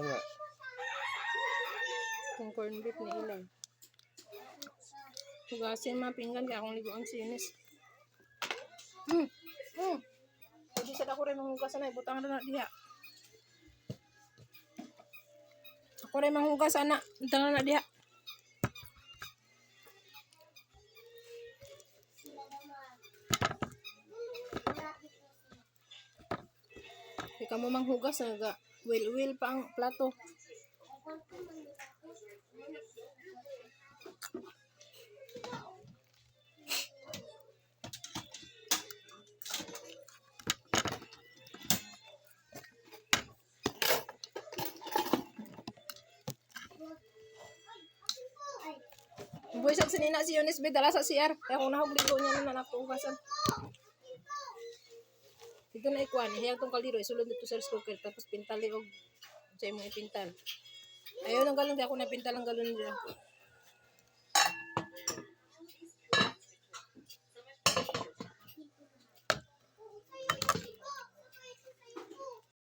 nga. Kung corn beef ni ilan. Hugasin mga pinggan kaya akong liguan sinis. Hindi sa ako rin manghugasan na. Butang na diha. Ako rin manghugasan na. Butang na diha. Ikaw mo manghugas na. Will pa ang plato. Buwisag sinina si Eunice Bed, dala sa CR. Kaya kung nahubligo niya na nakuhugasan. Dito na ikuan, hiyang tong kaliro, isulod dito sa rice cooker, tapos pintali og sa imong ipintal. Ayaw ng galon, di ako napintal ang galon nila.